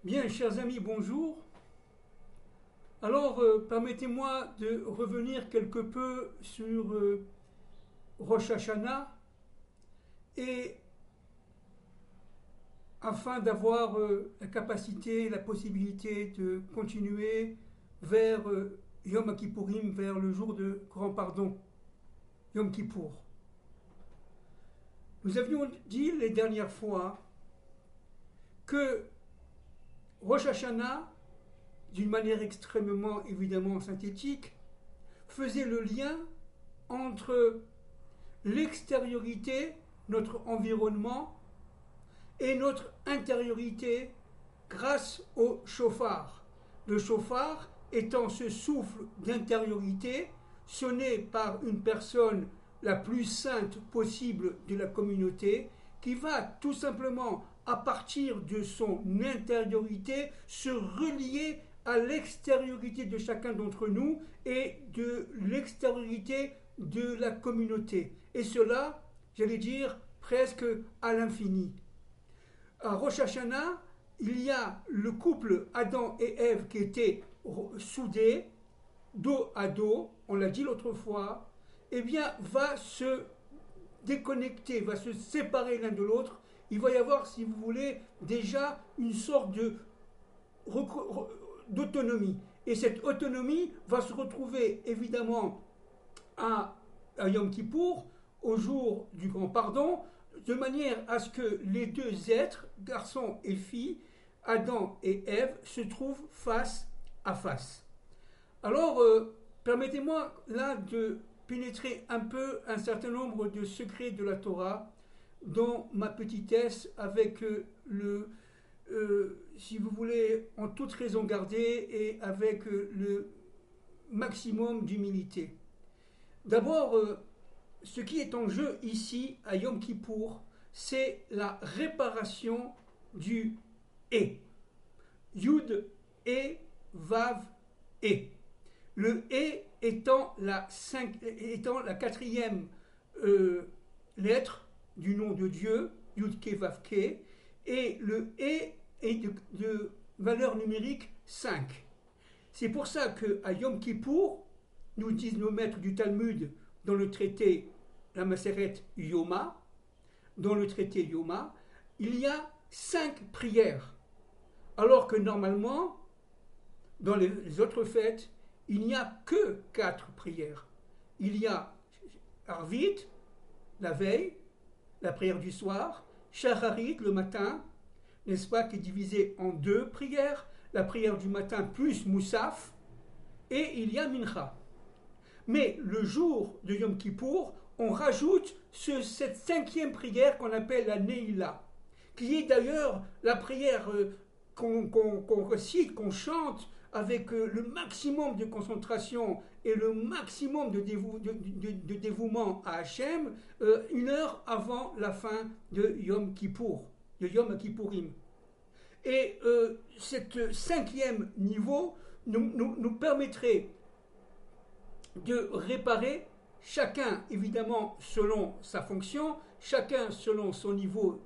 Bien, chers amis, bonjour. Alors, permettez-moi de revenir quelque peu sur Rosh Hashanah et afin d'avoir la capacité, la possibilité de continuer vers Yom Kippourim, vers le jour de grand pardon, Yom Kippour. Nous avions dit les dernières fois que Rosh Hashanah, d'une manière extrêmement évidemment synthétique, faisait le lien entre l'extériorité, notre environnement, et notre intériorité grâce au chauffard. Le chauffard étant ce souffle d'intériorité sonné par une personne la plus sainte possible de la communauté qui va tout simplement à partir de son intériorité se relier à l'extériorité de chacun d'entre nous et de l'extériorité de la communauté. Et cela, j'allais dire, presque à l'infini. À Rosh Hashanah, il y a le couple Adam et Ève qui étaient soudés, dos à dos, on l'a dit l'autre fois, eh bien, va se déconnecter, va se séparer l'un de l'autre. Il va y avoir, si vous voulez, déjà une sorte d'autonomie. Et cette autonomie va se retrouver évidemment à Yom Kippour, au jour du grand pardon, de manière à ce que les deux êtres, garçon et fille, Adam et Ève, se trouvent face à face. Alors, permettez-moi là de pénétrer un peu un certain nombre de secrets de la Torah dans ma petitesse avec si vous voulez, en toute raison gardée et avec le maximum d'humilité. D'abord, ce qui est en jeu ici, à Yom Kippour, c'est la réparation du et. Yud, et, vav, et. Le et étant la quatrième lettre du nom de Dieu, Yud Ke Vav Ke, et le et est de valeur numérique 5. C'est pour ça qu'à Yom Kippour, nous disent nos maîtres du Talmud dans le traité la Maseret Yoma, dans le traité Yoma, il y a 5 prières, alors que normalement, dans les autres fêtes, il n'y a que 4 prières. Il y a Arvit, la veille, la prière du soir, Shacharit, le matin, n'est-ce pas, qui est divisé en 2 prières, la prière du matin plus Moussaf, et il y a Mincha. Mais le jour de Yom Kippour, on rajoute cette 5e prière qu'on appelle la Neila, qui est d'ailleurs la prière qu'on récite, qu'on chante avec le maximum de concentration et le maximum de dévouement à Hachem, 1 heure avant la fin de Yom Kippour, de Yom Kippourim. Et cette 5e niveau nous permettrait de réparer, chacun évidemment selon sa fonction, chacun selon son niveau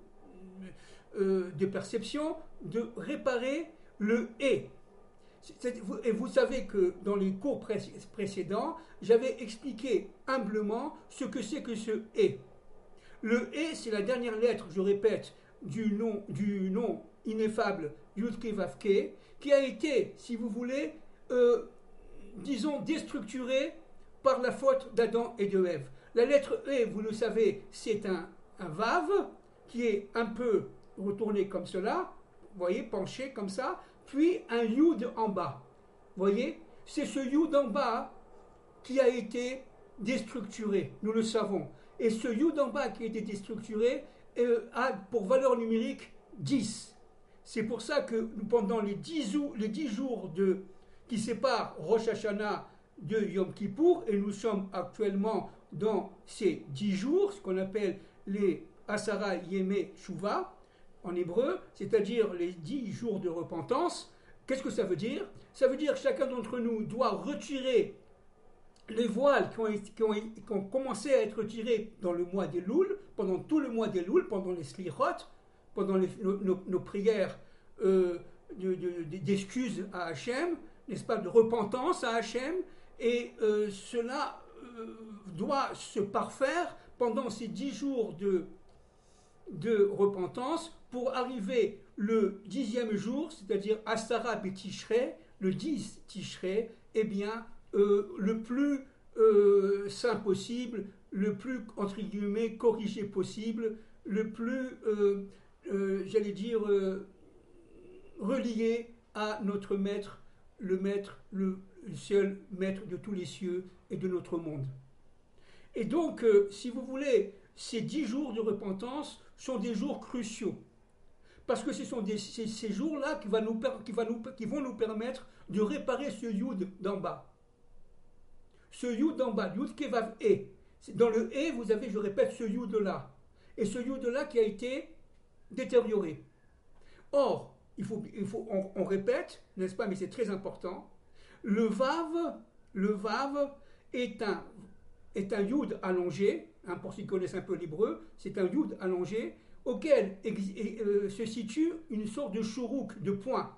de perception, de réparer le et. Et vous savez que dans les cours précédents, j'avais expliqué humblement ce que c'est que ce et. Le et, c'est la dernière lettre, je répète, du nom ineffable Yud Ke Vav Ke, qui a été, si vous voulez, disons, déstructuré par la faute d'Adam et de Ève. La lettre E, vous le savez, c'est un Vav qui est un peu retourné comme cela, vous voyez, penché comme ça, puis un Yud en bas. Vous voyez, c'est ce Yud en bas qui a été déstructuré, nous le savons. Et ce Yud en bas qui a été déstructuré a pour valeur numérique 10. C'est pour ça que pendant les 10 jours qui séparent Rosh Hashanah de Yom Kippour, et nous sommes actuellement dans ces 10 jours, ce qu'on appelle les Asara Yemei Shuva, en hébreu, c'est-à-dire les 10 jours de repentance. Qu'est-ce que ça veut dire? Ça veut dire que chacun d'entre nous doit retirer les voiles qui ont commencé à être tirés dans le mois d'Elul, pendant tout le mois d'Elul, pendant les Slichot, pendant nos prières d'excuses à Hachem, n'est-ce pas, de repentance à Hachem, et cela doit se parfaire pendant ces 10 jours de repentance pour arriver le 10e jour, c'est-à-dire Asara Betishrei, le 10 Tishrei, eh bien, le plus saint possible, le plus, entre guillemets, corrigé possible, le plus, j'allais dire, relié à notre maître, le seul maître de tous les cieux et de notre monde. Et donc, si vous voulez, ces 10 jours de repentance sont des jours cruciaux. Parce que ce sont ces jours-là qui vont nous permettre de réparer ce yud d'en bas. Ce yud d'en bas, yud kevav e. Dans le e, vous avez, je répète, ce yud-là. Et ce yud-là qui a été détérioré. Or, on répète, n'est-ce pas, mais c'est très important, le vav est un yud allongé, hein, pour ceux qui connaissent un peu l'hébreu, c'est un yud allongé auquel se situe une sorte de shuruk, de point.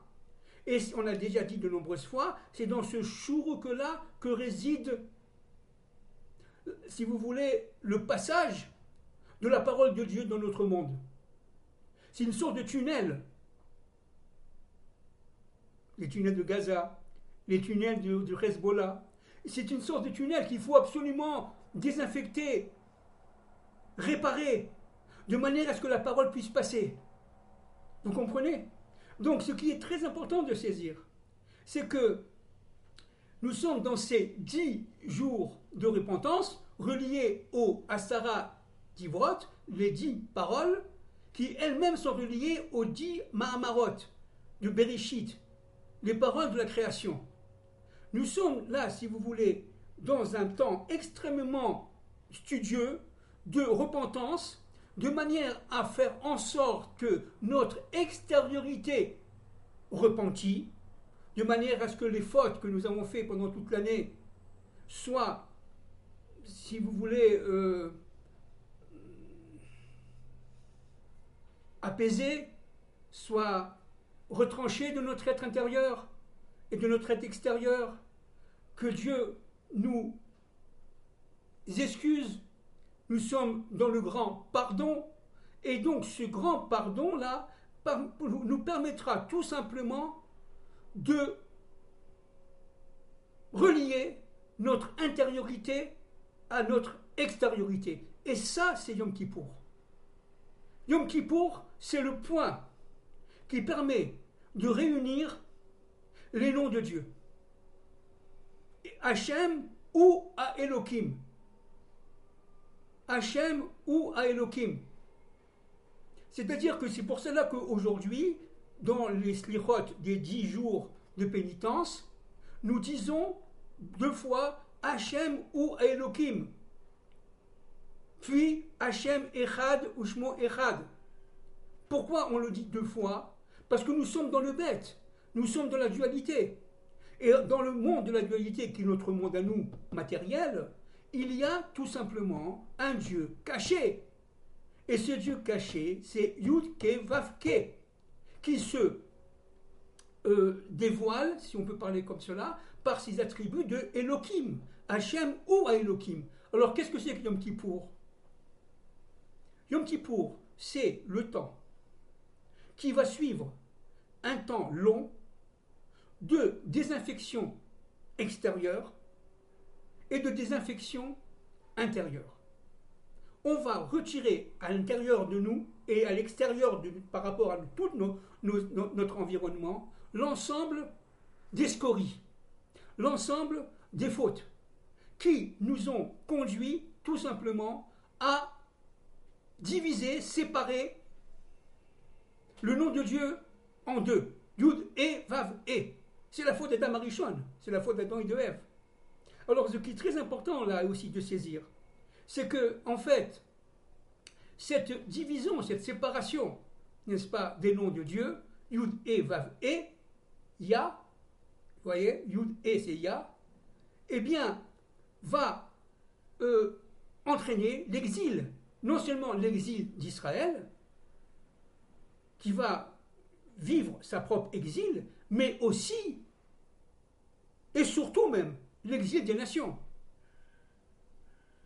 Et on a déjà dit de nombreuses fois, c'est dans ce shuruk-là que réside, si vous voulez, le passage de la parole de Dieu dans notre monde. C'est une sorte de tunnel. Les tunnels de Gaza, les tunnels de Hezbollah. C'est une sorte de tunnel qu'il faut absolument désinfecter, réparer, de manière à ce que la parole puisse passer. Vous comprenez? Donc ce qui est très important de saisir, c'est que nous sommes dans ces 10 jours de repentance reliés au Asara Divrot, les 10 paroles, qui elles-mêmes sont reliées aux 10 Mahamarot de Bereshit, les paroles de la création. Nous sommes là, si vous voulez, dans un temps extrêmement studieux de repentance, de manière à faire en sorte que notre extériorité repentit, de manière à ce que les fautes que nous avons faites pendant toute l'année soient, si vous voulez, apaisées, soient retranchées de notre être intérieur et de notre être extérieur, que Dieu nous excuse. Nous sommes dans le grand pardon, et donc ce grand pardon-là nous permettra tout simplement de relier notre intériorité à notre extériorité. Et ça, c'est Yom Kippour. Yom Kippour, c'est le point qui permet de réunir les noms de Dieu. Hachem ou à Elohim. Hachem ou à Elohim. C'est-à-dire que c'est pour cela qu'aujourd'hui, dans les slichot des 10 jours de pénitence, nous disons 2 fois Hachem ou à Elohim. Puis Hachem Echad ou Shmo Echad. Pourquoi on le dit 2 fois? Parce que nous sommes dans le bête, nous sommes dans la dualité. Et dans le monde de la dualité, qui est notre monde à nous, matériel, il y a tout simplement un Dieu caché. Et ce Dieu caché, c'est Yud Ke Vav Ke, qui se dévoile, si on peut parler comme cela, par ses attributs de Elohim, Hachem ou à Elohim. Alors qu'est-ce que c'est que Yom Kippour? Yom Kippour, c'est le temps qui va suivre un temps long de désinfection extérieure et de désinfection intérieure. On va retirer à l'intérieur de nous et à l'extérieur par rapport à tout notre environnement l'ensemble des scories, l'ensemble des fautes qui nous ont conduits tout simplement à diviser, séparer le nom de Dieu en 2. Yud et Vav et. C'est la faute d'Adam Arishon, c'est la faute d'Adam et de Ève. Alors, ce qui est très important là aussi de saisir, c'est que, en fait, cette division, cette séparation, n'est-ce pas, des noms de Dieu, Yud et Vav et, Ya, vous voyez, Yud et c'est Ya, eh bien, va entraîner l'exil, non seulement l'exil d'Israël, qui va vivre sa propre exil, mais aussi, et surtout même, l'exil des nations.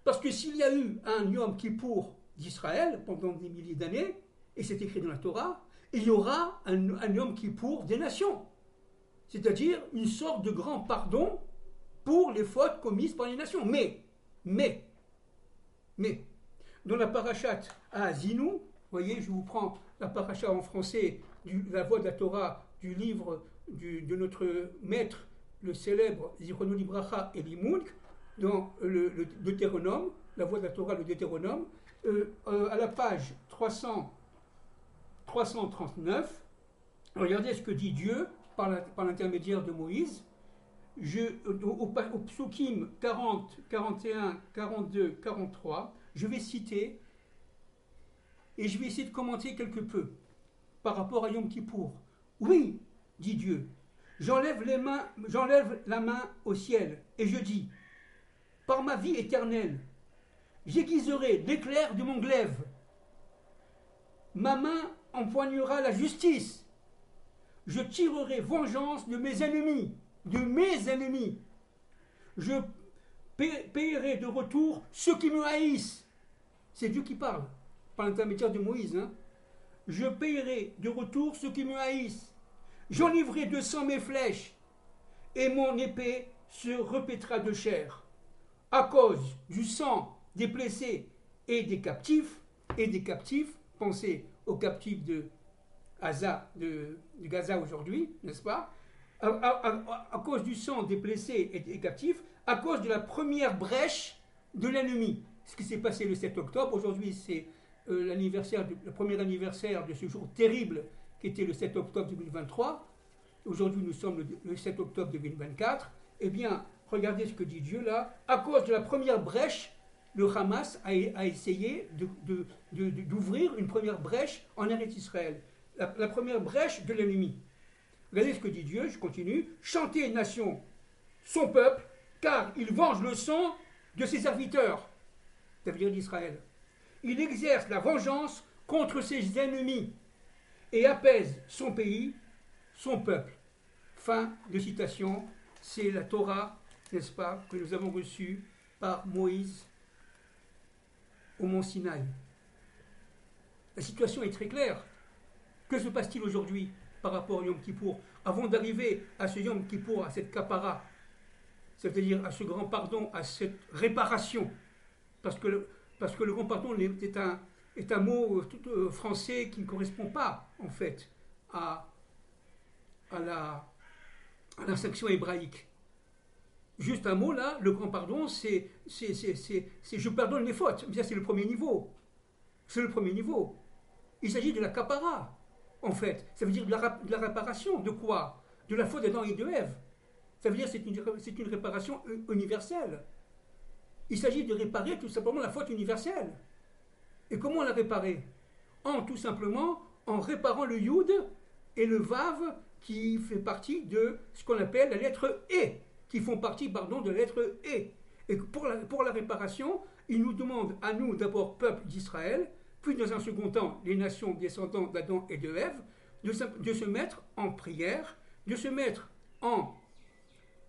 Parce que s'il y a eu un Yom Kippour d'Israël pendant des milliers d'années, et c'est écrit dans la Torah, il y aura un Yom Kippour des nations. C'est-à-dire une sorte de grand pardon pour les fautes commises par les nations. Mais, dans la parachate à Azinu, vous voyez, je vous prends la paracha en français, la voix de la Torah, du livre de notre maître, le célèbre Zichrono Libracha Elimunk, dans le Deutéronome, la voix de la Torah, le Deutéronome, à la page 339, regardez ce que dit Dieu par l'intermédiaire de Moïse. Au psukim 40, 41, 42, 43, je vais citer et je vais essayer de commenter quelque peu par rapport à Yom Kippour. Oui, dit Dieu, j'enlève la main au ciel et je dis, par ma vie éternelle, j'aiguiserai l'éclair de mon glaive. Ma main empoignera la justice. Je tirerai vengeance de mes ennemis. Je paierai de retour ceux qui me haïssent. C'est Dieu qui parle, par l'intermédiaire de Moïse. Je paierai de retour ceux qui me haïssent. J'enivrerai de sang mes flèches, et mon épée se repaîtra de chair. À cause du sang des blessés et des captifs, pensez aux captifs de Gaza aujourd'hui, n'est-ce pas? À cause du sang des blessés et des captifs, à cause de la première brèche de l'ennemi. Ce qui s'est passé le 7 octobre, aujourd'hui c'est le premier anniversaire de ce jour terrible qui était le 7 octobre 2023. Aujourd'hui nous sommes le 7 octobre 2024. Eh bien, regardez ce que dit Dieu là. À cause de la première brèche, le Hamas a essayé d'ouvrir une première brèche en Eretz Israël. La première brèche de l'ennemi. Regardez ce que dit Dieu, je continue. Chantez, nation, son peuple, car il venge le sang de ses serviteurs. Ça veut dire d'Israël. Il exerce la vengeance contre ses ennemis et apaise son pays, son peuple. Fin de citation. C'est la Torah, n'est-ce pas, que nous avons reçue par Moïse au mont Sinaï. La situation est très claire. Que se passe-t-il aujourd'hui par rapport au Yom Kippour? Avant d'arriver à ce Yom Kippour, à cette kapara, c'est-à-dire à ce grand pardon, à cette réparation, parce que le grand pardon est un mot français qui ne correspond pas, en fait, à la section hébraïque. Juste un mot là, le grand pardon, c'est je pardonne les fautes. Mais ça, c'est le premier niveau. C'est le premier niveau. Il s'agit de la kapara, en fait. Ça veut dire de la réparation. De quoi? De la faute d'Adam et de Ève. Ça veut dire que c'est une réparation universelle. Il s'agit de réparer tout simplement la faute universelle. Et comment la réparer? Tout simplement en réparant le yud et le vav qui fait partie de ce qu'on appelle la lettre E, qui font partie, de la lettre E. Et pour la réparation, il nous demande à nous, d'abord, peuple d'Israël, puis dans un second temps, les nations descendants d'Adam et de Ève, de se mettre en prière, de se mettre en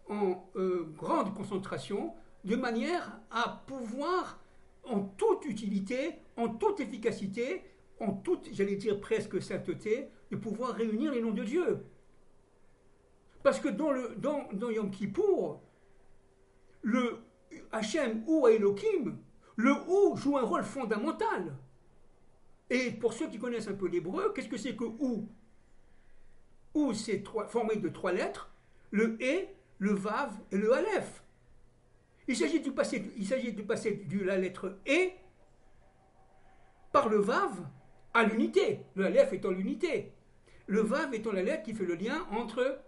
grande concentration, de manière à pouvoir, en toute utilité, en toute efficacité, en toute, j'allais dire presque sainteté, de pouvoir réunir les noms de Dieu. Parce que dans Yom Kippour, le Hachem ou Elohim, le ou joue un rôle fondamental. Et pour ceux qui connaissent un peu l'hébreu, qu'est-ce que c'est que ou? Ou c'est formé de 3 lettres, le E, le Vav et le Aleph. Il s'agit de passer de la lettre E par le Vav à l'unité. Le Aleph étant l'unité. Le Vav étant la lettre qui fait le lien entre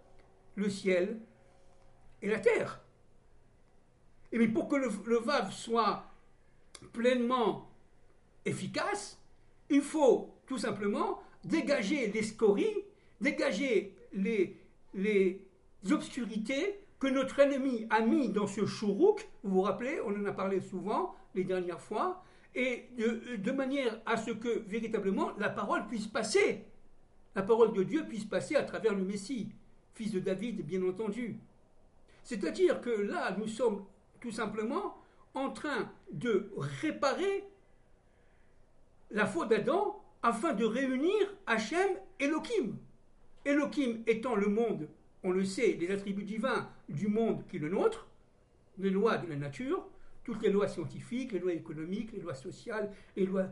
le ciel et la terre. Et bien pour que le Vav soit pleinement efficace, il faut tout simplement dégager les scories, dégager les obscurités que notre ennemi a mis dans ce chourouk. Vous vous rappelez, on en a parlé souvent les dernières fois, et de manière à ce que véritablement la parole puisse passer. la parole de Dieu puisse passer à travers le Messie, fils de David, bien entendu. C'est-à-dire que là, nous sommes tout simplement en train de réparer la faute d'Adam afin de réunir Hachem et Elohim. Elohim étant le monde, on le sait, les attributs divins du monde qui est le nôtre, les lois de la nature, toutes les lois scientifiques, les lois économiques, les lois sociales, les lois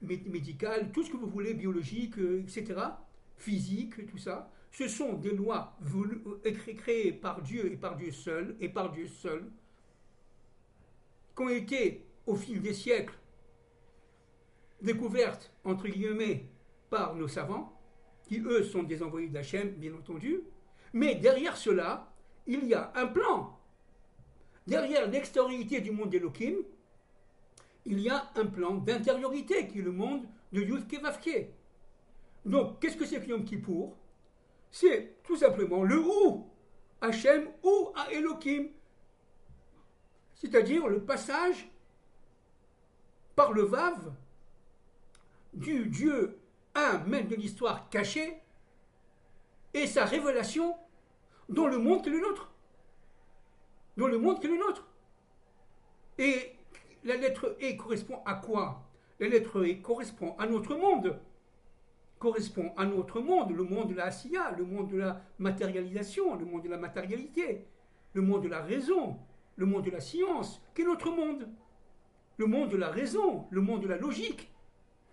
médicales, tout ce que vous voulez, biologiques, etc., physique, tout ça, ce sont des lois créées par Dieu et par Dieu seul, qui ont été, au fil des siècles, découvertes, entre guillemets, par nos savants, qui eux sont des envoyés d'Hachem, bien entendu, mais derrière cela, il y a un plan. Derrière l'extériorité du monde d'Elohim, il y a un plan d'intériorité qui est le monde de Yud-Ke Vav-Ke. Donc, qu'est-ce que c'est que Yom Kippour? C'est tout simplement le ou, Hachem ou à Elohim, c'est-à-dire le passage par le Vav du Dieu un maître de l'histoire caché et sa révélation dans le monde qui est le nôtre. Dans le monde qui est le nôtre. Et la lettre E correspond à quoi? La lettre E correspond à notre monde. Correspond à notre monde, le monde de la Asiya, le monde de la matérialisation, le monde de la matérialité, le monde de la raison, le monde de la science, qui est notre monde. Le monde de la raison, le monde de la logique,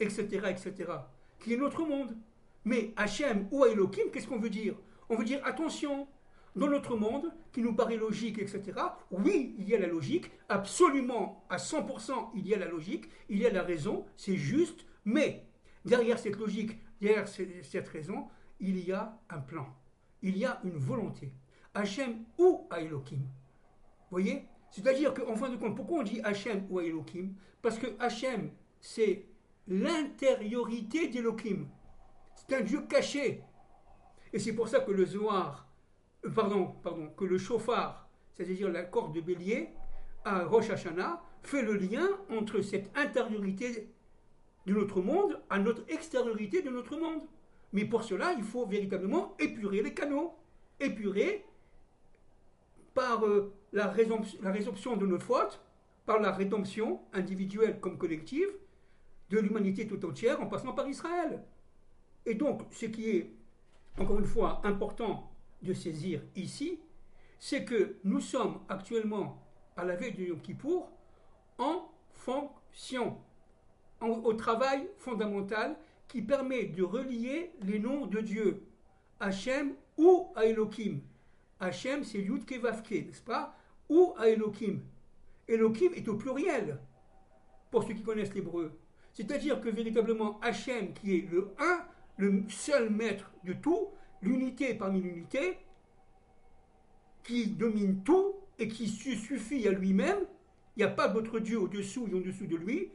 etc., etc., qui est notre monde. Mais Hachem ou Elohim, qu'est-ce qu'on veut dire? On veut dire, attention, dans notre monde, qui nous paraît logique, etc., oui, il y a la logique, absolument, à 100%, il y a la logique, il y a la raison, c'est juste, mais derrière cette logique, derrière cette raison, il y a un plan, il y a une volonté. Hachem ou Elohim. Vous voyez? C'est-à-dire qu'en fin de compte, pourquoi on dit Hachem ou Elohim? Parce que Hachem, c'est l'intériorité d'Elohim. C'est un Dieu caché. Et c'est pour ça que le Zohar, que le shofar, c'est-à-dire la corde de bélier, à Rosh Hashanah, fait le lien entre cette intériorité de notre monde à notre extériorité de notre monde. Mais pour cela, il faut véritablement épurer les canaux. Épurer par la résorption de nos fautes, par la rédemption individuelle comme collective de l'humanité tout entière en passant par Israël. Et donc, ce qui est, encore une fois, important de saisir ici, c'est que nous sommes actuellement, à la veille de Yom Kippour, en fonction, au travail fondamental qui permet de relier les noms de Dieu, Hachem ou à Elohim. Hachem, c'est Yud-Ke Vav-Ke, n'est-ce pas? Ou à Elohim. Elohim est au pluriel, pour ceux qui connaissent l'hébreu. C'est-à-dire que véritablement, Hachem, qui est le un, le seul maître de tout, l'unité parmi l'unité, qui domine tout et qui se suffit à lui-même, il n'y a pas d'autre Dieu au-dessous et en-dessous de lui,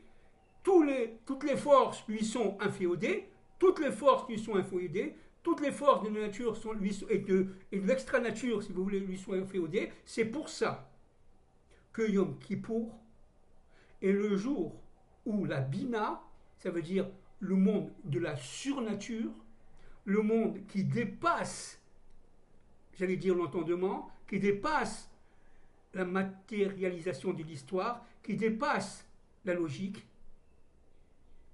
toutes les forces lui sont inféodées, toutes les forces lui sont inféodées, toutes les forces de la nature et de l'extra-nature, si vous voulez, lui sont inféodées. C'est pour ça que Yom Kippour est le jour où la Bina, ça veut dire le monde de la surnature, le monde qui dépasse, j'allais dire l'entendement, qui dépasse la matérialisation de l'histoire, qui dépasse la logique,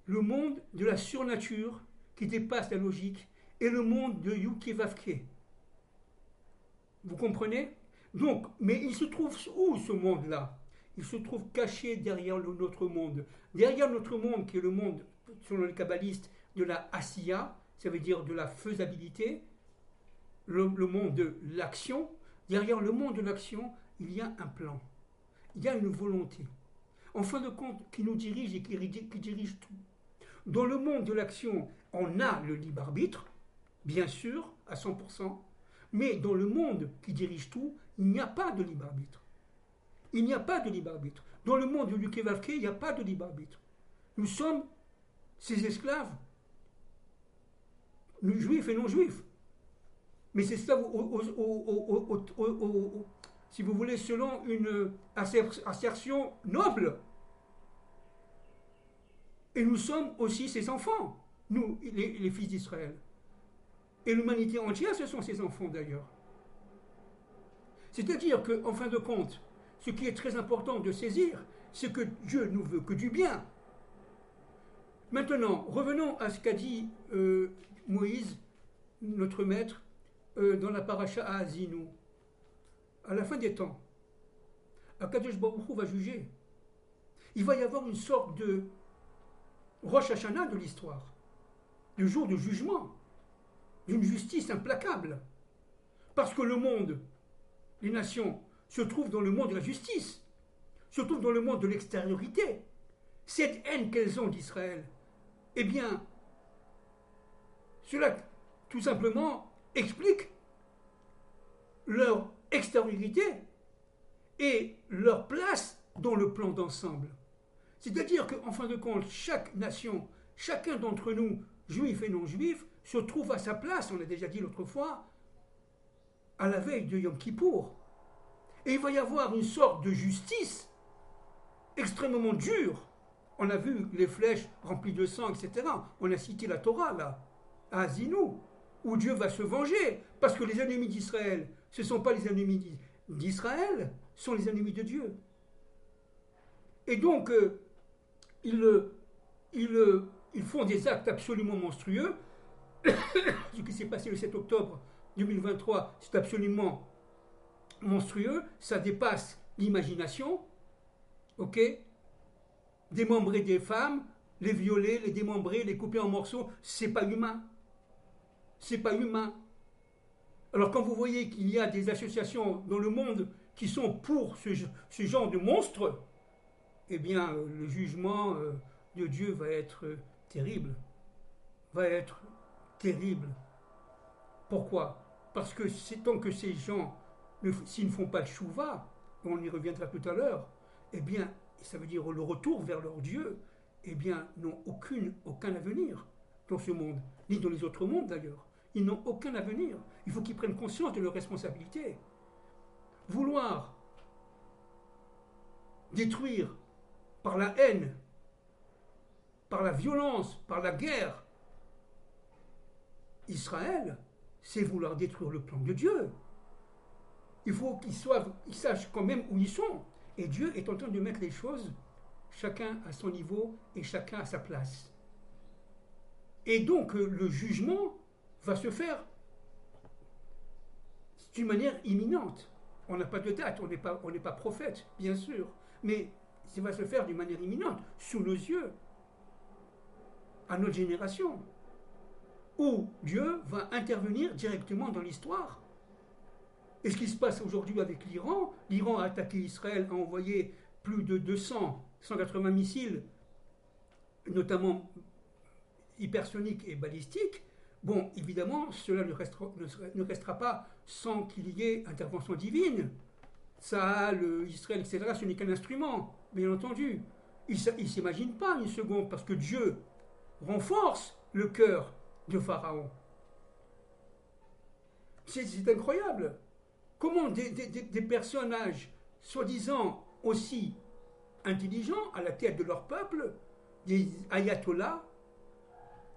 le monde de la surnature qui dépasse la logique et le monde de Yud-Ke Vav-Ke. Vous comprenez? Donc, mais il se trouve où ce monde-là? Il se trouve caché derrière notre monde. Derrière notre monde, qui est le monde, selon les kabbalistes, de la Asiya, ça veut dire de la faisabilité, le monde de l'action. Derrière le monde de l'action, il y a un plan. Il y a une volonté. En fin de compte, qui nous dirige et qui dirige tout. Dans le monde de l'action, on a le libre arbitre, bien sûr, à 100%, mais dans le monde qui dirige tout, il n'y a pas de libre arbitre. Il n'y a pas de libre arbitre. Dans le monde du Yud-Ke Vav-Ke, il n'y a pas de libre arbitre. Nous sommes ses esclaves, nous, juifs et non juifs. Mais c'est esclaves, si vous voulez, selon une assertion noble. Et nous sommes aussi ses enfants, nous, les fils d'Israël. Et l'humanité entière, ce sont ses enfants d'ailleurs. C'est-à-dire qu'en fin de compte, ce qui est très important de saisir, c'est que Dieu nous veut que du bien. Maintenant, revenons à ce qu'a dit Moïse, notre maître, dans la paracha à Azinu. À la fin des temps, Akadosh Baruch Hu va juger. Il va y avoir une sorte de Rosh Hashanah de l'histoire, le jour du jugement, d'une justice implacable. Parce que le monde, les nations, se trouvent dans le monde de la justice, se trouvent dans le monde de l'extériorité. Cette haine qu'elles ont d'Israël, eh bien, cela tout simplement explique leur extériorité et leur place dans le plan d'ensemble. C'est-à-dire qu'en fin de compte, chaque nation, chacun d'entre nous, juifs et non-juifs, se trouve à sa place, on l'a déjà dit l'autre fois, à la veille de Yom Kippour. Et il va y avoir une sorte de justice extrêmement dure. On a vu les flèches remplies de sang, etc. On a cité la Torah, là, à Azinu, où Dieu va se venger, parce que les ennemis d'Israël, ce ne sont pas les ennemis d'Israël, ce sont les ennemis de Dieu. Et donc, ils font des actes absolument monstrueux. Ce qui s'est passé le 7 octobre 2023, c'est absolument monstrueux, ça dépasse l'imagination, ok? Démembrer des femmes, les violer, les démembrer, les couper en morceaux, c'est pas humain. C'est pas humain. Alors quand vous voyez qu'il y a des associations dans le monde qui sont pour ce genre de monstres, eh bien le jugement de Dieu va être terrible. Va être terrible. Pourquoi? Parce que tant que ces gens, s'ils ne font pas le chouva, on y reviendra tout à l'heure, eh bien, ça veut dire le retour vers leur Dieu, eh bien, n'ont aucun avenir dans ce monde, ni dans les autres mondes d'ailleurs. Ils n'ont aucun avenir. Il faut qu'ils prennent conscience de leurs responsabilités. Vouloir détruire par la haine, par la violence, par la guerre, Israël, c'est vouloir détruire le plan de Dieu. Il faut qu'ils sachent quand même où ils sont. Et Dieu est en train de mettre les choses, chacun à son niveau et chacun à sa place. Et donc le jugement va se faire d'une manière imminente. On n'a pas de date, on n'est pas prophète, bien sûr, mais ça va se faire d'une manière imminente, sous nos yeux, à notre génération, où Dieu va intervenir directement dans l'histoire. Et ce qui se passe aujourd'hui avec l'Iran, l'Iran a attaqué Israël, a envoyé plus de 180 missiles, notamment hypersoniques et balistiques. Bon, évidemment, cela ne restera pas sans qu'il y ait intervention divine. Tsahal, Israël, etc., ce n'est qu'un instrument, bien entendu. Ils ne s'imaginent pas une seconde, parce que Dieu renforce le cœur de Pharaon. C'est incroyable. Comment des personnages soi-disant aussi intelligents à la tête de leur peuple, des ayatollahs,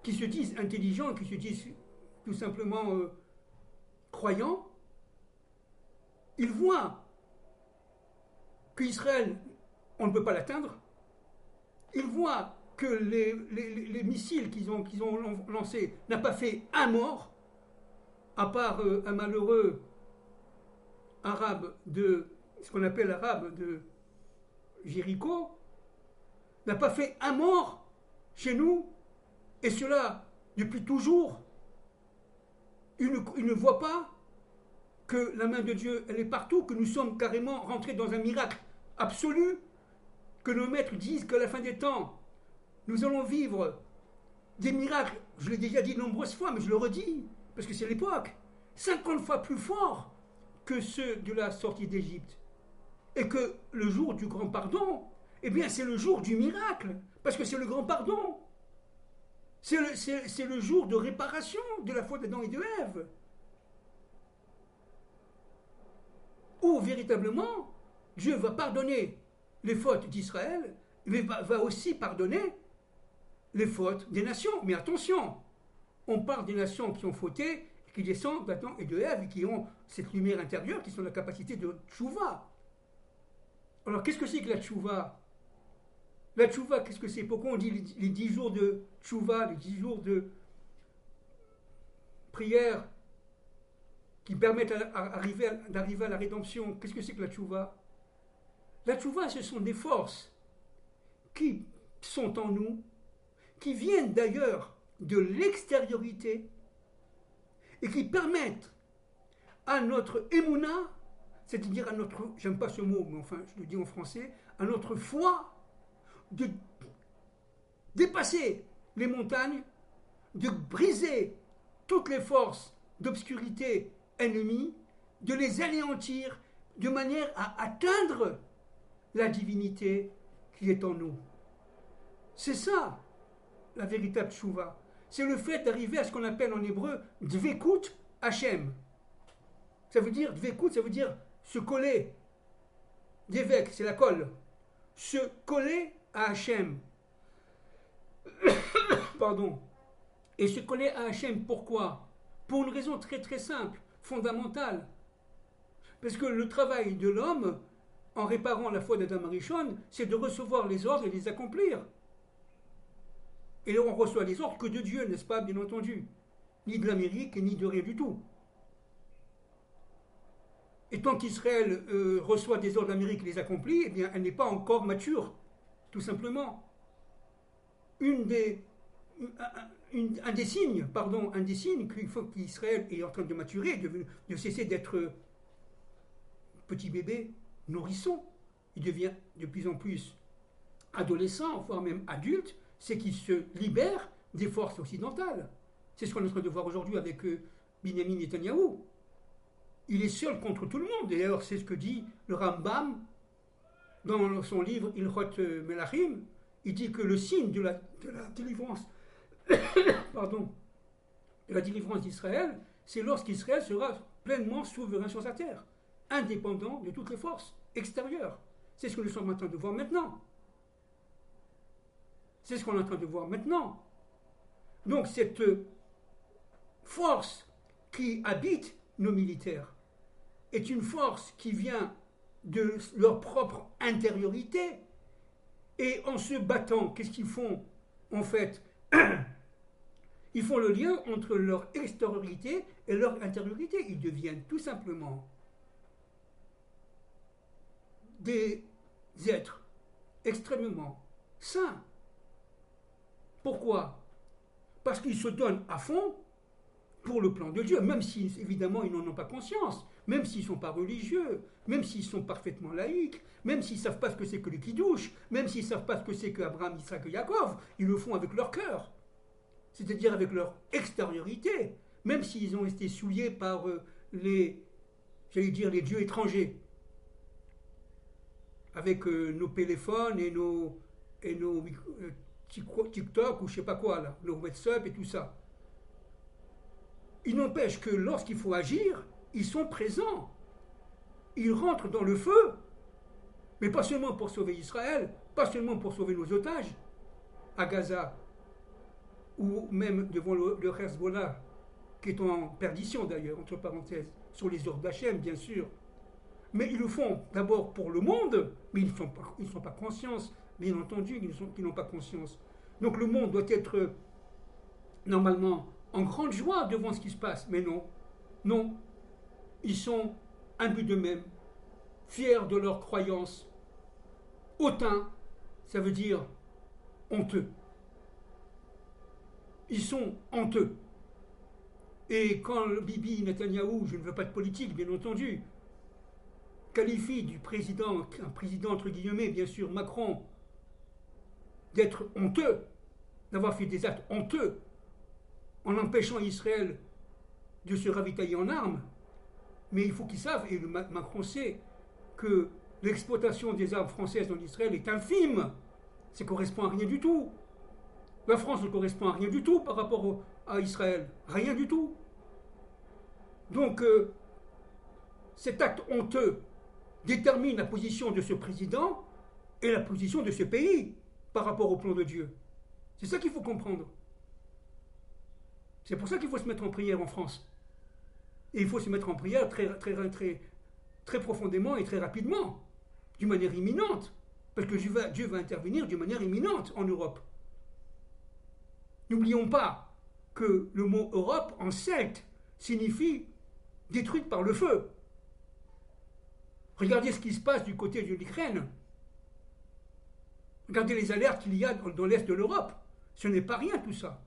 qui se disent intelligents, qui se disent tout simplement croyants, ils voient qu'Israël, on ne peut pas l'atteindre. Ils voient que les missiles qu'ils ont lancés n'ont pas fait un mort, à part un malheureux arabe ce qu'on appelle arabe de Jéricho, n'a pas fait un mort chez nous, et cela depuis toujours. Ils ne voient pas que la main de Dieu, elle est partout, que nous sommes carrément rentrés dans un miracle absolu, que nos maîtres disent qu'à la fin des temps, nous allons vivre des miracles, je l'ai déjà dit de nombreuses fois, mais je le redis, parce que c'est l'époque, 50 fois plus forts que ceux de la sortie d'Égypte. Et que le jour du grand pardon, eh bien c'est le jour du miracle, parce que c'est le grand pardon. C'est le jour de réparation de la faute d'Adam et de Ève. Où véritablement, Dieu va pardonner les fautes d'Israël, mais va aussi pardonner les fautes des nations. Mais attention, on parle des nations qui ont fauté, qui descendent d'Adam et de Ève et qui ont cette lumière intérieure, qui sont la capacité de tchouva. Alors qu'est-ce que c'est que la tchouva? La tchouva, qu'est-ce que c'est? Pourquoi on dit les 10 jours de tchouva, les 10 jours de prière qui permettent d'arriver à la rédemption? Qu'est-ce que c'est que la tchouva? La tchouva, ce sont des forces qui sont en nous, qui viennent d'ailleurs de l'extériorité et qui permettent à notre émouna, c'est-à-dire à notre, j'aime pas ce mot, mais enfin je le dis en français, à notre foi, de dépasser les montagnes, de briser toutes les forces d'obscurité ennemies, de les anéantir de manière à atteindre la divinité qui est en nous. C'est ça, la véritable tchouva. C'est le fait d'arriver à ce qu'on appelle en hébreu dvekut Hachem. Ça veut dire, dvekut, ça veut dire se coller. D'évêque, c'est la colle. Se coller à Hachem. Pardon. Et se coller à Hachem, pourquoi? Pour une raison très très simple, fondamentale. Parce que le travail de l'homme, en réparant la foi d'Adam Arishon, c'est de recevoir les ordres et les accomplir. Et on reçoit les ordres que de Dieu, n'est-ce pas, bien entendu? Ni de l'Amérique, ni de rien du tout. Et tant qu'Israël reçoit des ordres d'Amérique et les accomplit, eh bien, elle n'est pas encore mature, tout simplement. Un des signes qu'il faut qu'Israël est en train de maturer, de cesser d'être petit bébé, nourrisson, il devient de plus en plus adolescent, voire même adulte, c'est qu'il se libère des forces occidentales. C'est ce qu'on est en train de voir aujourd'hui avec Binyamin Netanyahou. Il est seul contre tout le monde. D'ailleurs, c'est ce que dit le Rambam dans son livre Ilchot Melachim. Il dit que le signe de la délivrance pardon, de la délivrance d'Israël, c'est lorsqu'Israël sera pleinement souverain sur sa terre, indépendant de toutes les forces extérieures. C'est ce que nous sommes en train de voir maintenant. C'est ce qu'on est en train de voir maintenant. Donc cette force qui habite nos militaires est une force qui vient de leur propre intériorité. Et en se battant, qu'est-ce qu'ils font en fait? Ils font le lien entre leur extériorité et leur intériorité. Ils deviennent tout simplement des êtres extrêmement saints. Pourquoi? Parce qu'ils se donnent à fond pour le plan de Dieu, même si évidemment ils n'en ont pas conscience, même s'ils ne sont pas religieux, même s'ils sont parfaitement laïcs, même s'ils ne savent pas ce que c'est que le kidouche, même s'ils ne savent pas ce que c'est qu'Abraham, Isaac et Yaakov, ils le font avec leur cœur, c'est-à-dire avec leur extériorité, même s'ils ont été souillés par les dieux étrangers, avec nos téléphones et nos TikTok ou je sais pas quoi, là, le WhatsApp et tout ça. Il n'empêche que lorsqu'il faut agir, ils sont présents. Ils rentrent dans le feu, mais pas seulement pour sauver Israël, pas seulement pour sauver nos otages à Gaza, ou même devant le Hezbollah, qui est en perdition d'ailleurs, entre parenthèses, sur les ordres d'Hachem, bien sûr. Mais ils le font d'abord pour le monde, mais ils ne sont pas conscients, bien entendu, qu'ils n'ont pas conscience. Donc le monde doit être normalement en grande joie devant ce qui se passe, mais non, non. Ils sont imbus d'eux-mêmes, fiers de leur croyance, hautains, ça veut dire honteux. Ils sont honteux. Et quand le Bibi Netanyahou, je ne veux pas de politique, bien entendu, qualifie du président, un président entre guillemets, bien sûr, Macron, d'être honteux, d'avoir fait des actes honteux, en empêchant Israël de se ravitailler en armes. Mais il faut qu'ils savent, et Macron sait, que l'exploitation des armes françaises dans Israël est infime. Ça ne correspond à rien du tout. La France ne correspond à rien du tout par rapport à Israël. Rien du tout. Donc, cet acte honteux détermine la position de ce président et la position de ce pays par rapport au plan de Dieu. C'est ça qu'il faut comprendre. C'est pour ça qu'il faut se mettre en prière en France. Et il faut se mettre en prière très profondément et très rapidement, d'une manière imminente, parce que Dieu va intervenir d'une manière imminente en Europe. N'oublions pas que le mot Europe en celte signifie détruite par le feu. Regardez ce qui se passe du côté de l'Ukraine. Regardez les alertes qu'il y a dans l'est de l'Europe. Ce n'est pas rien tout ça.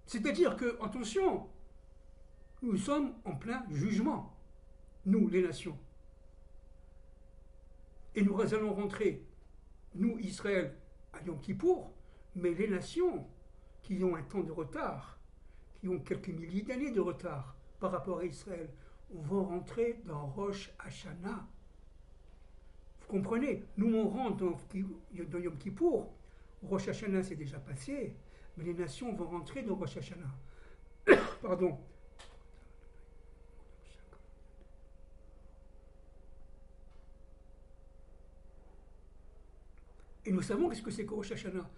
C'est-à-dire que, attention, nous sommes en plein jugement, nous, les nations. Et nous allons rentrer, nous, Israël, à Yom Kippour, mais les nations qui ont un temps de retard, qui ont quelques milliers d'années de retard par rapport à Israël, vont rentrer dans Rosh Hashanah. Vous comprenez? Nous, on rentre dans Yom Kippour. Rosh Hashanah, c'est déjà passé, mais les nations vont rentrer dans Rosh Hashanah. Pardon. Et nous savons qu'est-ce que c'est que Rosh Hashanah.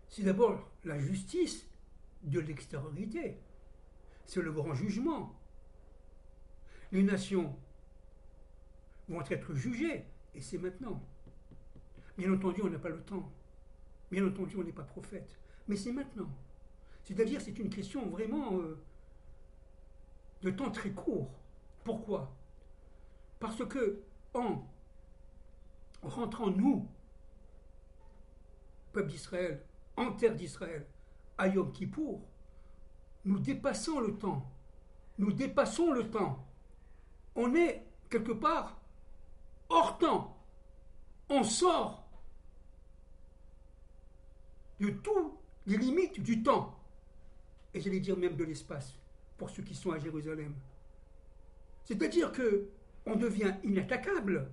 C'est d'abord la justice de l'extériorité. C'est le grand jugement. Les nations vont être jugées, et c'est maintenant. Bien entendu, on n'a pas le temps. Bien entendu, on n'est pas prophète. Mais c'est maintenant. C'est-à-dire, c'est une question vraiment de temps très court. Pourquoi? Parce que, en rentrant, nous, peuple d'Israël, en terre d'Israël, à Yom Kippour, nous dépassons le temps. Nous dépassons le temps. On est, quelque part, hors temps. On sort de toutes les limites du temps. Et j'allais dire même de l'espace, pour ceux qui sont à Jérusalem. C'est-à-dire que on devient inattaquable.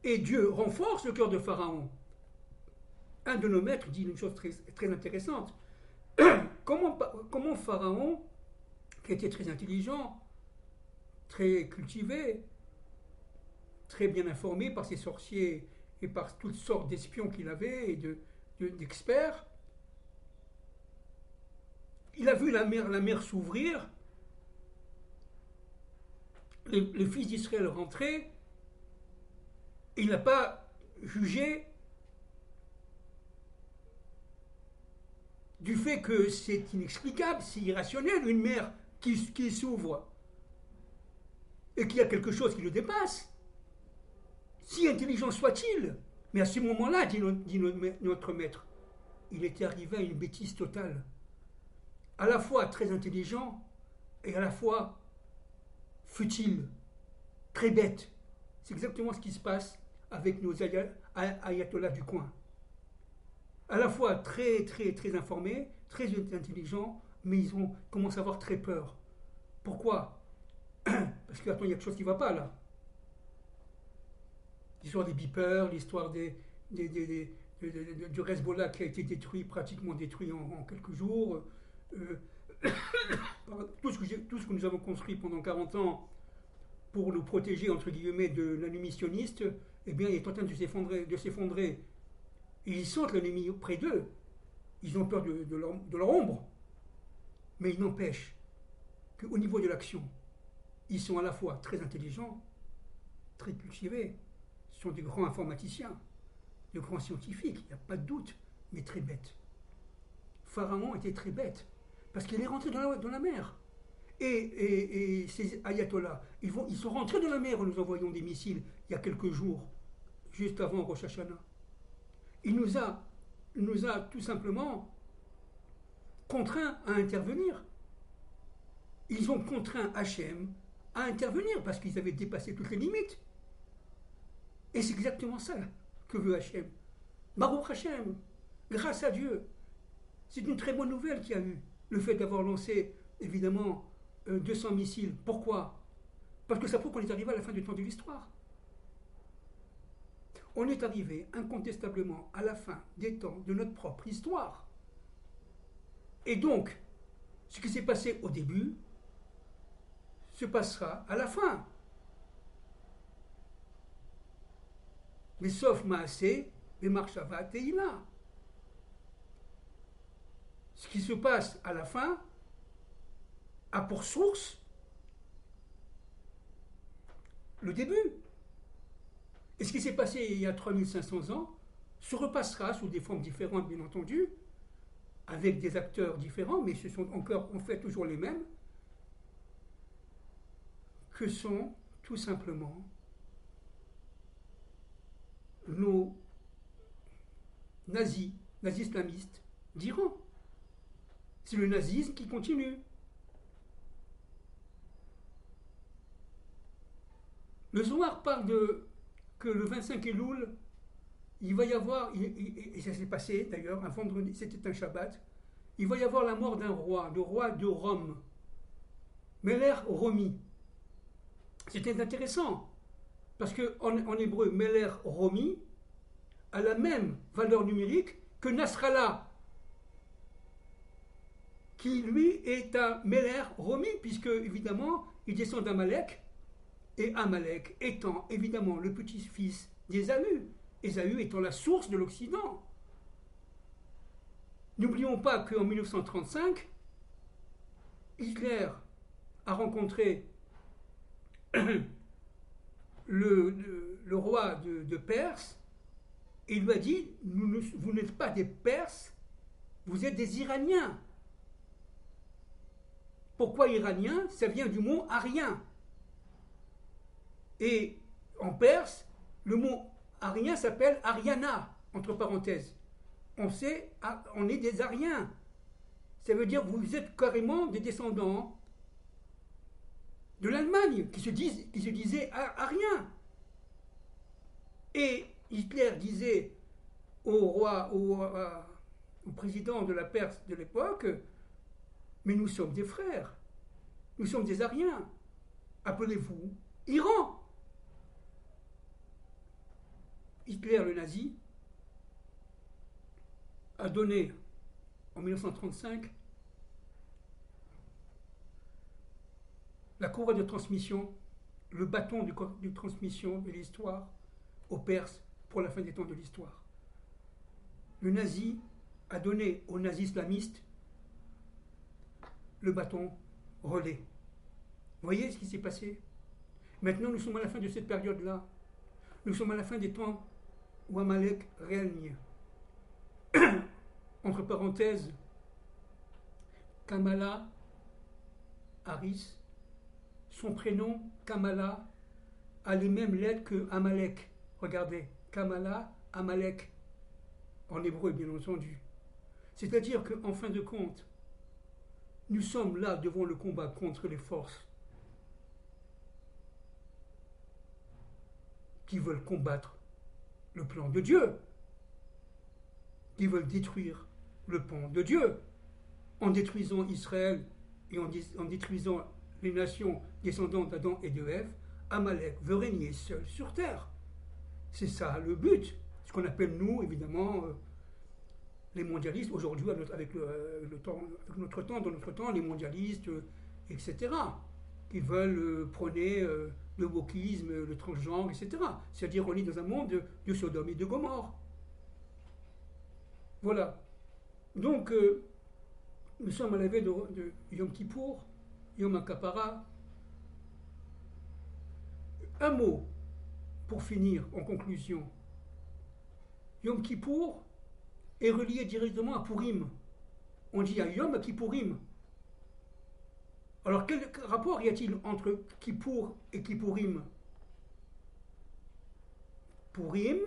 Et Dieu renforce le cœur de Pharaon. Un de nos maîtres dit une chose très intéressante. Comment Pharaon, qui était très intelligent, très cultivé, très bien informé par ses sorciers et par toutes sortes d'espions qu'il avait et d'experts, il a vu la mer s'ouvrir, les fils d'Israël rentrer, et il n'a pas jugé du fait que c'est inexplicable, c'est irrationnel, une mer qui s'ouvre et qu'il y a quelque chose qui le dépasse. Si intelligent soit-il, mais à ce moment-là, dit notre maître, il était arrivé à une bêtise totale. À la fois très intelligent et à la fois futile, très bête. C'est exactement ce qui se passe avec nos ayatollahs du coin. À la fois très informés, très intelligents, mais ils commencent à avoir très peur. Pourquoi? Parce qu'il y a quelque chose qui ne va pas là. L'histoire des beepers, l'histoire du Hezbollah qui a été pratiquement détruit en quelques jours. Tout ce que nous avons construit pendant 40 ans pour nous protéger, entre guillemets, de l'ennemi sioniste, eh bien, il est en train de s'effondrer. Et ils sentent l'ennemi près d'eux. Ils ont peur de leur ombre. Mais il n'empêche qu'au niveau de l'action, ils sont à la fois très intelligents, très cultivés, ce sont des grands informaticiens, de grands scientifiques, il n'y a pas de doute, mais très bêtes. Pharaon était très bête, parce qu'il est rentré dans la mer. Et ces ayatollahs, ils sont rentrés dans la mer en nous envoyant des missiles il y a quelques jours, juste avant Rosh Hashanah. Il nous a tout simplement contraints à intervenir. Ils ont contraint Hachem à intervenir parce qu'ils avaient dépassé toutes les limites. Et c'est exactement ça que veut Hachem. Baruch Hachem, grâce à Dieu. C'est une très bonne nouvelle qu'il y a eu. Le fait d'avoir lancé, évidemment, 200 missiles. Pourquoi? Parce que ça prouve qu'on est arrivé à la fin du temps de l'histoire. On est arrivé incontestablement à la fin des temps de notre propre histoire. Et donc, ce qui s'est passé au début se passera à la fin. Mais sauf Maasé, mais Marshava Teila. ce qui se passe à la fin a pour source le début. Et ce qui s'est passé il y a 3500 ans se repassera sous des formes différentes, bien entendu, avec des acteurs différents, mais ce sont encore en fait toujours les mêmes, que sont tout simplement nos nazis islamistes d'Iran. C'est le nazisme qui continue. Le Zohar parle que le 25 Elul, il va y avoir, et ça s'est passé d'ailleurs, un vendredi, c'était un Shabbat, il va y avoir la mort d'un roi, le roi de Rome, Meler Romi. C'était intéressant, parce qu'en hébreu, Meler Romi a la même valeur numérique que Nasrallah, qui lui est un Meler Romi, puisque évidemment, il descend d'Amalek, et Amalek étant évidemment le petit-fils d'Ésaü, Ésaü étant la source de l'Occident. N'oublions pas qu'en 1935, Hitler a rencontré le roi de Perse et il lui a dit, vous n'êtes pas des Perses, vous êtes des Iraniens. Pourquoi Iranien? Ça vient du mot arien. Et en perse, le mot arien s'appelle Ariana, entre parenthèses. On sait, on est des Ariens. Ça veut dire que vous êtes carrément des descendants de l'Allemagne, qui se disait Ariens. Et Hitler disait au président de la Perse de l'époque, mais nous sommes des frères, nous sommes des Ariens, appelez-vous Iran. Hitler, le nazi, a donné en 1935 la courroie de transmission, le bâton de transmission de l'histoire aux Perses pour la fin des temps de l'histoire. Le nazi a donné aux nazis islamistes le bâton relais. Vous voyez ce qui s'est passé? Maintenant, nous sommes à la fin de cette période-là. Nous sommes à la fin des temps où Amalek règne. Entre parenthèses, Kamala Harris, son prénom, Kamala, a les mêmes lettres que Amalek. Regardez, Kamala, Amalek, en hébreu bien entendu. C'est-à-dire qu'en fin de compte, nous sommes là devant le combat contre les forces qui veulent combattre le plan de Dieu, qui veulent détruire le plan de Dieu, en détruisant Israël et en détruisant les nations descendantes d'Adam et de Ève. Amalek veut régner seul sur terre. C'est ça le but. Ce qu'on appelle nous, évidemment, les mondialistes, aujourd'hui, avec notre temps, les mondialistes, etc., qui veulent prôner le wokisme, le transgenre, etc. C'est-à-dire on est dans un monde de Sodome et de Gomorrhe. Voilà. Donc, nous sommes à la veille de Yom Kippour, Yom HaKappara. Un mot pour finir, en conclusion. Yom Kippour est relié directement à Purim. On dit à Yom Kippourim. Alors, quel rapport y a-t-il entre Kippour et Kippourim? Purim,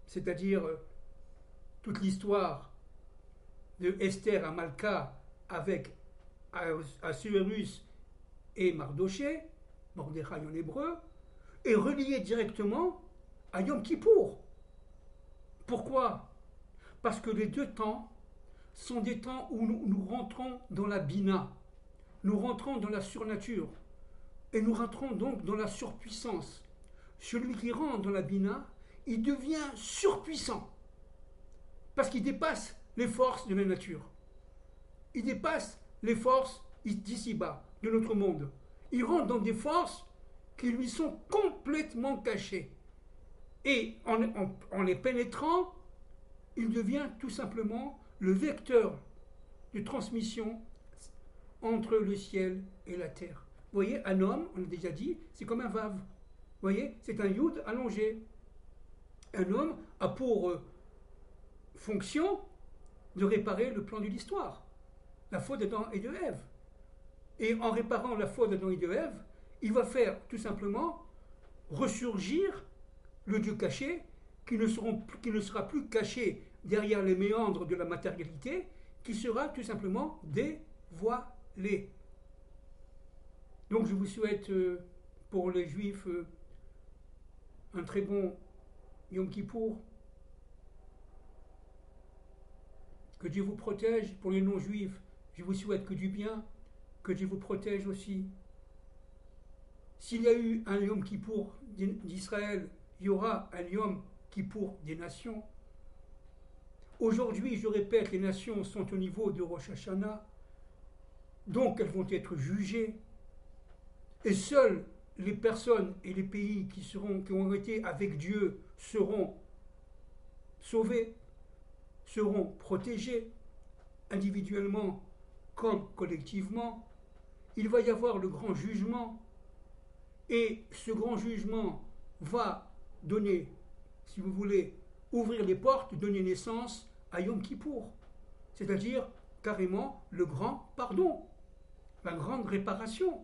c'est-à-dire toute l'histoire de Esther à Malka avec Assuérus et Mardoché, Mordechai en hébreu, est relié directement à Yom Kippour. Pourquoi? Parce que les deux temps sont des temps où nous rentrons dans la Bina, nous rentrons dans la surnature, et nous rentrons donc dans la surpuissance. Celui qui rentre dans la Bina, il devient surpuissant, parce qu'il dépasse les forces de la nature. Il dépasse les forces d'ici-bas, de notre monde. Il rentre dans des forces qui lui sont complètement cachées. Et en les pénétrant, il devient tout simplement le vecteur de transmission entre le ciel et la terre. Vous voyez, un homme, on l'a déjà dit, c'est comme un vave. Vous voyez, c'est un yud allongé. Un homme a pour fonction de réparer le plan de l'histoire, la faute d'Adam et de Ève. Et en réparant la faute d'Adam et de Ève, il va faire tout simplement ressurgir le Dieu caché, qui ne sera plus caché derrière les méandres de la matérialité, qui sera tout simplement dévoilé. Donc je vous souhaite pour les Juifs un très bon Yom Kippour. Que Dieu vous protège. Pour les non-juifs, je vous souhaite que du bien, que Dieu vous protège aussi. S'il y a eu un Yom Kippour d'Israël, il y aura un Yom Kippour des nations. Aujourd'hui, je répète, les nations sont au niveau de Rosh Hashanah, donc elles vont être jugées. Et seules les personnes et les pays qui ont été avec Dieu seront sauvés, seront protégés, individuellement comme collectivement. Il va y avoir le grand jugement, et ce grand jugement va donner, si vous voulez, ouvrir les portes, donner naissance à Yom Kippour, c'est-à-dire carrément le grand pardon, la grande réparation,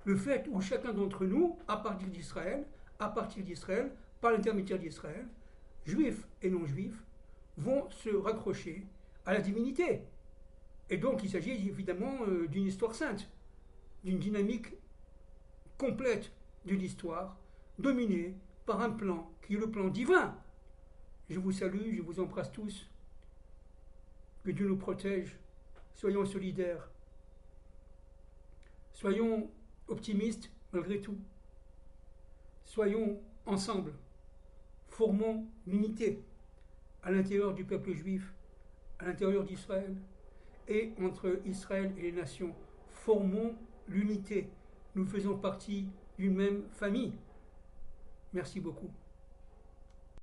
le fait où chacun d'entre nous, à partir d'Israël, par l'intermédiaire d'Israël, juifs et non-juifs, vont se raccrocher à la divinité. Et donc il s'agit évidemment d'une histoire sainte, d'une dynamique complète de l'histoire, dominée par un plan qui est le plan divin. Je vous salue, je vous embrasse tous. Que Dieu nous protège. Soyons solidaires. Soyons optimistes malgré tout. Soyons ensemble. Formons l'unité à l'intérieur du peuple juif, à l'intérieur d'Israël et entre Israël et les nations. Formons l'unité. Nous faisons partie d'une même famille. Merci beaucoup.